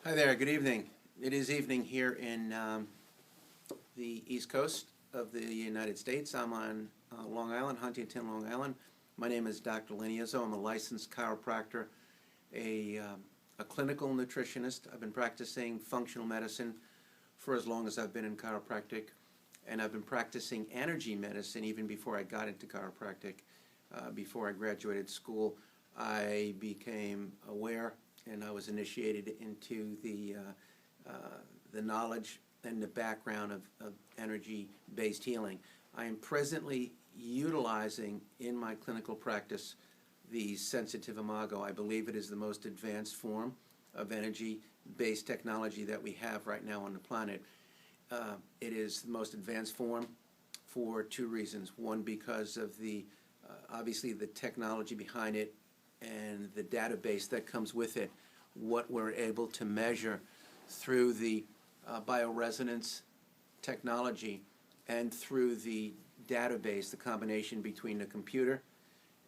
Hi there, good evening. It is evening here in the East Coast of the United States. I'm on Long Island, Huntington, Long Island. My name is Dr. Leniozzo. I'm a licensed chiropractor, a clinical nutritionist. I've been practicing functional medicine for as long as I've been in chiropractic, and I've been practicing energy medicine even before I got into chiropractic. Before I graduated school, I became aware and I was initiated into the knowledge and the background of energy-based healing. I am presently utilizing in my clinical practice the Sensitiv Imago. I believe it is the most advanced form of energy-based technology that we have right now on the planet. It is the most advanced form for two reasons. One, because of the obviously the technology behind it and the database that comes with it, what we're able to measure through the bioresonance technology and through the database, the combination between the computer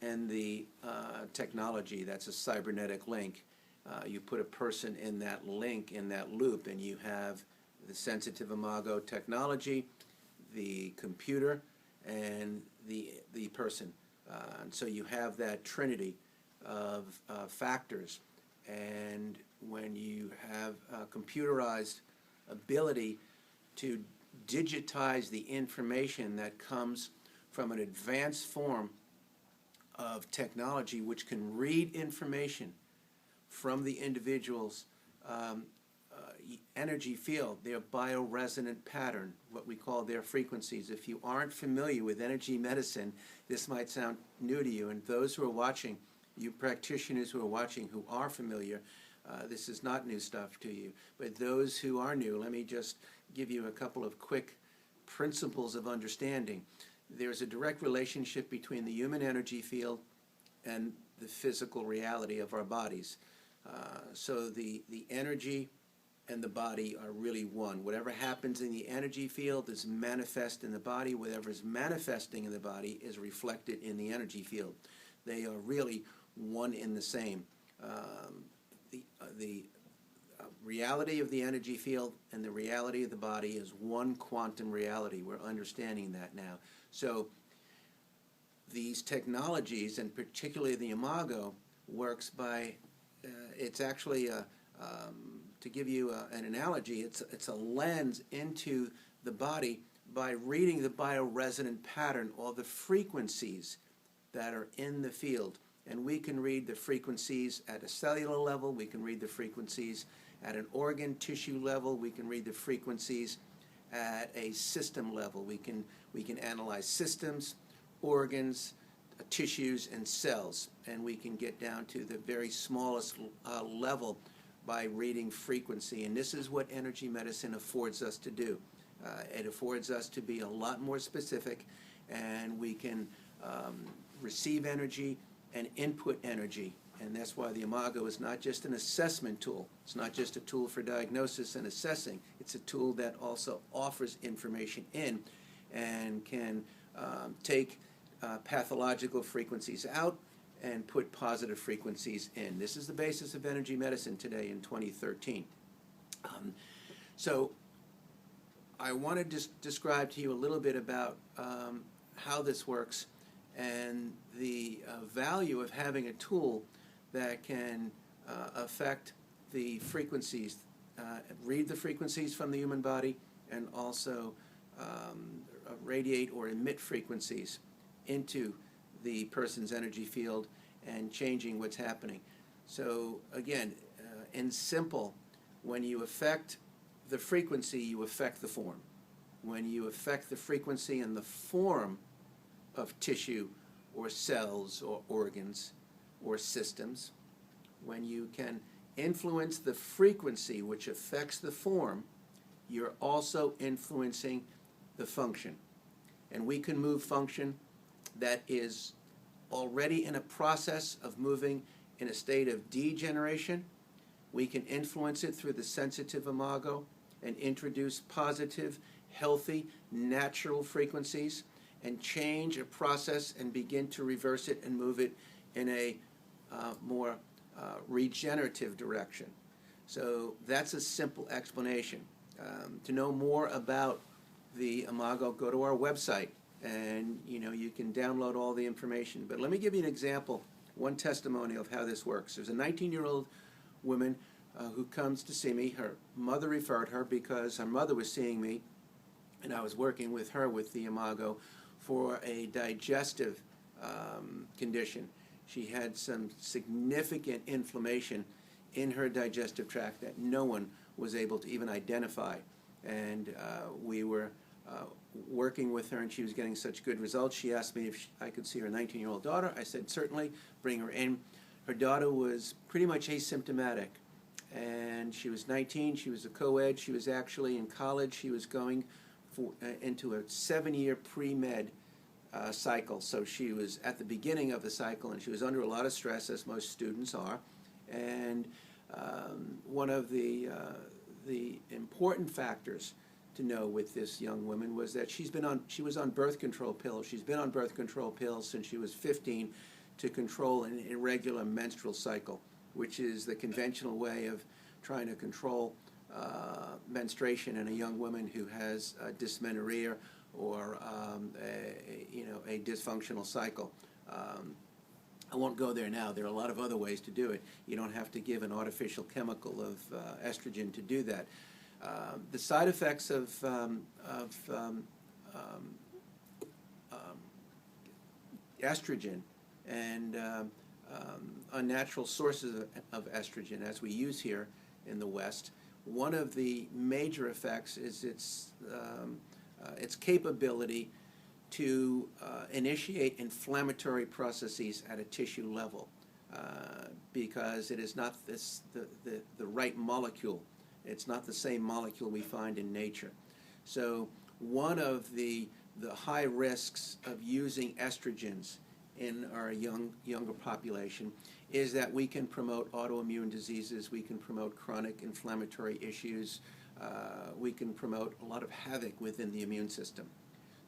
and the technology. That's a cybernetic link. You put a person in that link, in that loop, and you have the Sensitiv Imago technology, the computer, and the person. And so you have that trinity of factors, and when you have a computerized ability to digitize the information that comes from an advanced form of technology which can read information from the individual's energy field, their bioresonant pattern, what we call their frequencies. If you aren't familiar with energy medicine, this might sound new to you, and those who are watching, you practitioners who are watching who are familiar, this is not new stuff to you. But those who are new, let me just give you a couple of quick principles of understanding. There's a direct relationship between the human energy field and the physical reality of our bodies. So the energy and the body are really one. Whatever happens in the energy field is manifest in the body. Whatever is manifesting in the body is reflected in the energy field. They are really one in the same. The reality of the energy field and the reality of the body is one quantum reality. We're understanding that now. So these technologies, and particularly the Imago, works by, it's actually to give you an analogy, it's a lens into the body by reading the bioresonant pattern or the frequencies that are in the field. And we can read the frequencies at a cellular level, we can read the frequencies at an organ tissue level, we can read the frequencies at a system level. We can analyze systems, organs, tissues, and cells, and we can get down to the very smallest level by reading frequency. And this is what energy medicine affords us to do. It affords us to be a lot more specific, and we can receive energy and input energy. And that's why the Imago is not just an assessment tool. It's not just a tool for diagnosis and assessing. It's a tool that also offers information in and can take pathological frequencies out and put positive frequencies in. This is the basis of energy medicine today in 2013. So I want to just describe to you a little bit about how this works and the value of having a tool that can affect the frequencies, read the frequencies from the human body, and also radiate or emit frequencies into the person's energy field and changing what's happening. So again, in simple, when you affect the frequency, you affect the form. When you affect the frequency and the form of tissue or cells or organs or systems, when you can influence the frequency which affects the form, you're also influencing the function. And we can move function that is already in a process of moving in a state of degeneration. We can influence it through the Sensitiv Imago and introduce positive, healthy, natural frequencies and change a process and begin to reverse it and move it in a more regenerative direction. So that's a simple explanation. To know more about the Imago, go to our website, and you can download all the information. But let me give you an example, one testimonial of how this works. There's a 19-year-old woman who comes to see me. Her mother referred her because her mother was seeing me, and I was working with her with the Imago for a digestive condition. She had some significant inflammation in her digestive tract that no one was able to even identify. And we were working with her, and she was getting such good results. She asked me if I could see her 19-year-old daughter. I said, certainly, bring her in. Her daughter was pretty much asymptomatic, and she was 19. She was a co-ed. She was actually in college. She was going into a 7-year pre-med cycle. So she was at the beginning of the cycle, and she was under a lot of stress, as most students are. And one of the important factors to know with this young woman was that she was on birth control pills. She's been on birth control pills since she was 15 to control an irregular menstrual cycle, which is the conventional way of trying to control menstruation in a young woman who has dysmenorrhea or a dysfunctional cycle. I won't go there now. There are a lot of other ways to do it. You don't have to give an artificial chemical of estrogen to do that. The side effects of estrogen and unnatural sources of estrogen, as we use here in the West, one of the major effects is its capability to initiate inflammatory processes at a tissue level, because it is not the right molecule. It's not the same molecule we find in nature. So one of the high risks of using estrogens in our younger population is that we can promote autoimmune diseases, we can promote chronic inflammatory issues, we can promote a lot of havoc within the immune system.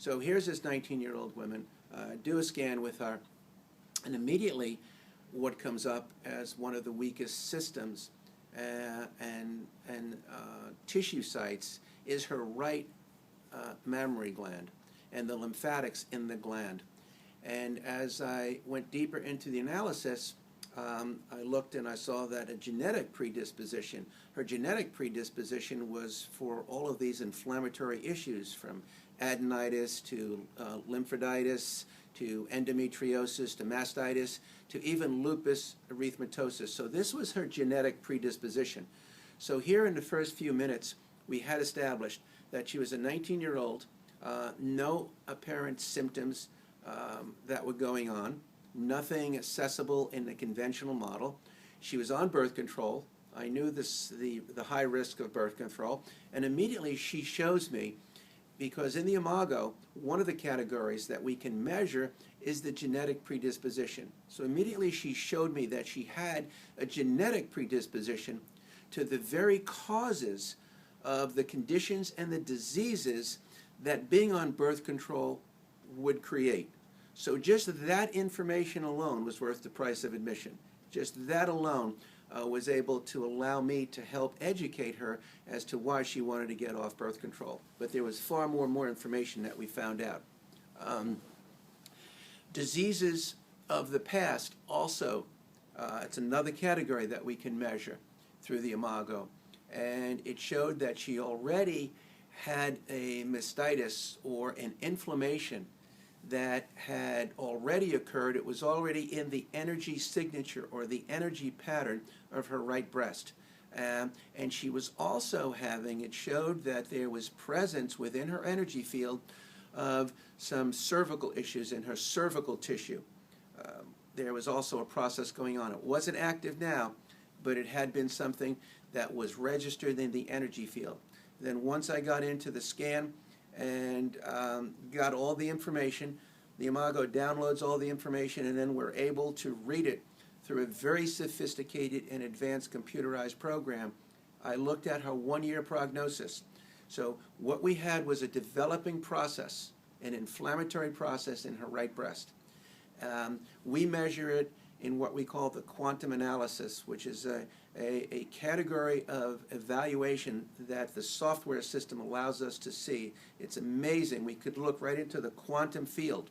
So here's this 19-year-old woman, do a scan with her, and immediately what comes up as one of the weakest systems and tissue sites is her right mammary gland and the lymphatics in the gland. And as I went deeper into the analysis, I looked and I saw that a genetic predisposition, her genetic predisposition was for all of these inflammatory issues, from adenitis to lymphitis to endometriosis to mastitis to even lupus erythematosus. So this was her genetic predisposition. So here in the first few minutes, we had established that she was a 19-year-old, no apparent symptoms that were going on, nothing accessible in the conventional model. She was on birth control. I knew the high risk of birth control, and immediately she shows me, because in the Imago, one of the categories that we can measure is the genetic predisposition. So immediately she showed me that she had a genetic predisposition to the very causes of the conditions and the diseases that being on birth control would create. So just that information alone was worth the price of admission. Just that alone was able to allow me to help educate her as to why she wanted to get off birth control. But there was far more information that we found out. Diseases of the past also, it's another category that we can measure through the Imago. And it showed that she already had a mastitis, or an inflammation that had already occurred. It was already in the energy signature, or the energy pattern of her right breast. And she was also having, it showed that there was presence within her energy field of some cervical issues in her cervical tissue. There was also a process going on. It wasn't active now, but it had been something that was registered in the energy field. Then once I got into the scan and got all the information, the Imago downloads all the information, and then we're able to read it through a very sophisticated and advanced computerized program. I looked at her 1-year prognosis. So what we had was a developing process, an inflammatory process in her right breast. We measure it in what we call the quantum analysis, which is a category of evaluation that the software system allows us to see. It's amazing. We could look right into the quantum field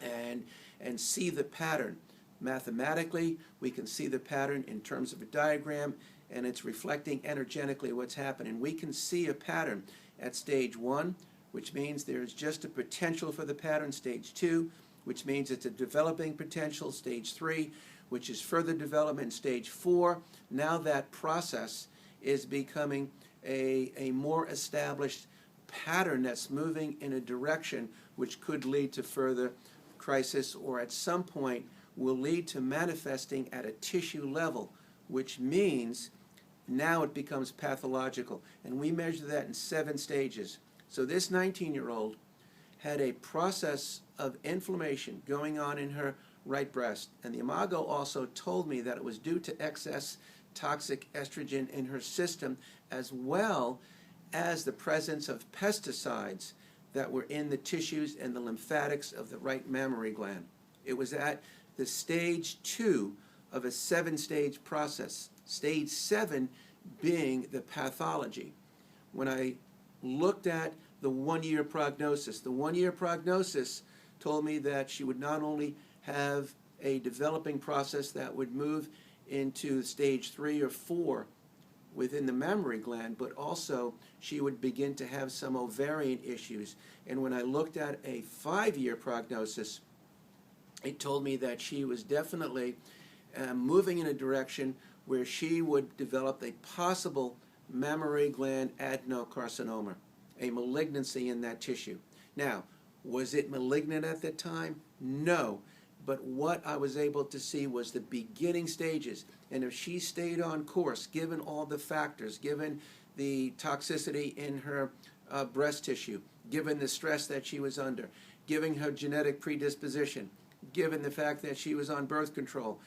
and see the pattern. Mathematically, we can see the pattern in terms of a diagram, and it's reflecting energetically what's happening. We can see a pattern at stage 1, which means there's just a potential for the pattern. Stage 2, which means it's a developing potential. Stage 3, which is further development. Stage 4, now that process is becoming a more established pattern that's moving in a direction which could lead to further crisis, or at some point will lead to manifesting at a tissue level, which means now it becomes pathological. And we measure that in 7 stages. So this 19-year-old had a process of inflammation going on in her right breast. And the Imago also told me that it was due to excess toxic estrogen in her system, as well as the presence of pesticides that were in the tissues and the lymphatics of the right mammary gland. It was at the stage 2 of a 7-stage process. Stage 7 being the pathology. When I looked at the 1-year prognosis, the 1-year prognosis told me that she would not only have a developing process that would move into stage 3 or 4 within the mammary gland, but also she would begin to have some ovarian issues. And when I looked at a 5-year prognosis, it told me that she was definitely moving in a direction where she would develop a possible mammary gland adenocarcinoma, a malignancy in that tissue. Now, was it malignant at that time? No. But what I was able to see was the beginning stages. And if she stayed on course, given all the factors, given the toxicity in her breast tissue, given the stress that she was under, given her genetic predisposition, given the fact that she was on birth control,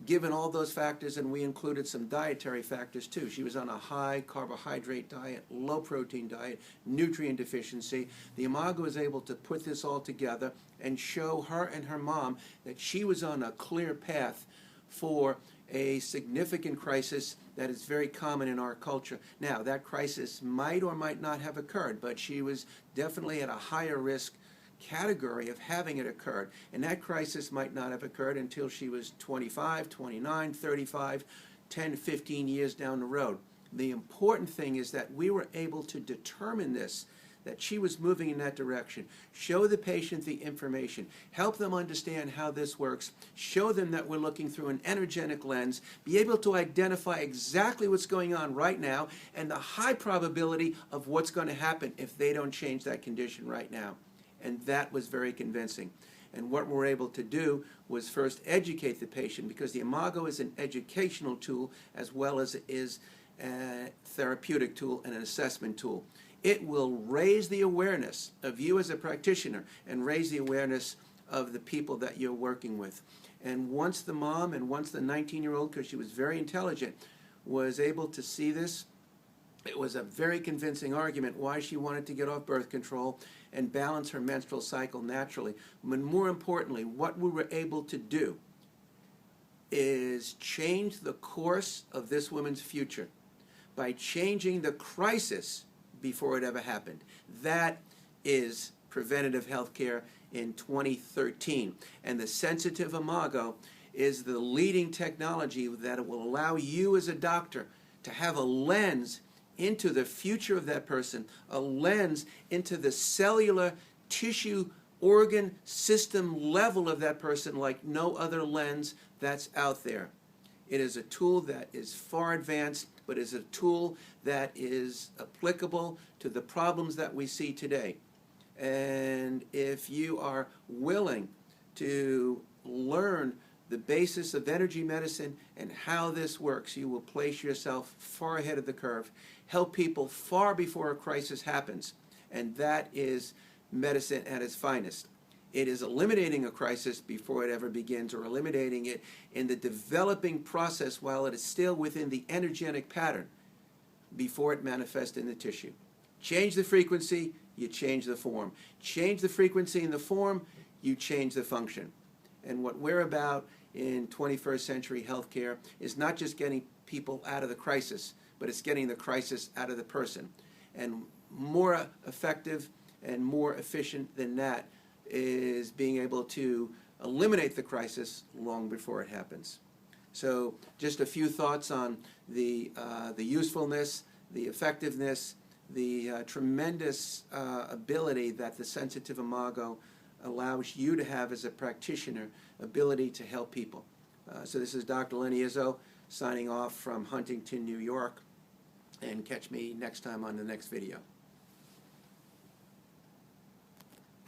given all those factors, and we included some dietary factors too. She was on a high carbohydrate diet, low protein diet, nutrient deficiency. The Imago was able to put this all together and show her and her mom that she was on a clear path for a significant crisis that is very common in our culture. Now, that crisis might or might not have occurred, but she was definitely at a higher risk category of having it occurred. And that crisis might not have occurred until she was 25, 29, 35, 10, 15 years down the road. The important thing is that we were able to determine this, that she was moving in that direction, show the patient the information, help them understand how this works, show them that we're looking through an energetic lens, be able to identify exactly what's going on right now and the high probability of what's going to happen if they don't change that condition right now. And that was very convincing. And what we're able to do was first educate the patient, because the Imago is an educational tool as well as it is a therapeutic tool and an assessment tool. It will raise the awareness of you as a practitioner and raise the awareness of the people that you're working with. And once the mom and once the 19-year-old, because she was very intelligent, was able to see this, it was a very convincing argument why she wanted to get off birth control and balance her menstrual cycle naturally. But more importantly, what we were able to do is change the course of this woman's future by changing the crisis before it ever happened. That is preventative health care in 2013. And the Sensitiv Imago is the leading technology that will allow you as a doctor to have a lens into the future of that person, a lens into the cellular tissue organ system level of that person like no other lens that's out there. It is a tool that is far advanced, but is a tool that is applicable to the problems that we see today. And if you are willing to learn the basis of energy medicine and how this works, you will place yourself far ahead of the curve, help people far before a crisis happens. And that is medicine at its finest. It is eliminating a crisis before it ever begins, or eliminating it in the developing process while it is still within the energetic pattern before it manifests in the tissue. Change the frequency, you change the form. Change the frequency and the form, you change the function. And what we're about in 21st century healthcare is not just getting people out of the crisis, but it's getting the crisis out of the person. And more effective and more efficient than that is being able to eliminate the crisis long before it happens. So just a few thoughts on the usefulness, the effectiveness, the tremendous ability that the Sensitiv Imago allows you to have as a practitioner, ability to help people. So this is Dr. Lenny Izzo signing off from Huntington, New York, and catch me next time on the next video.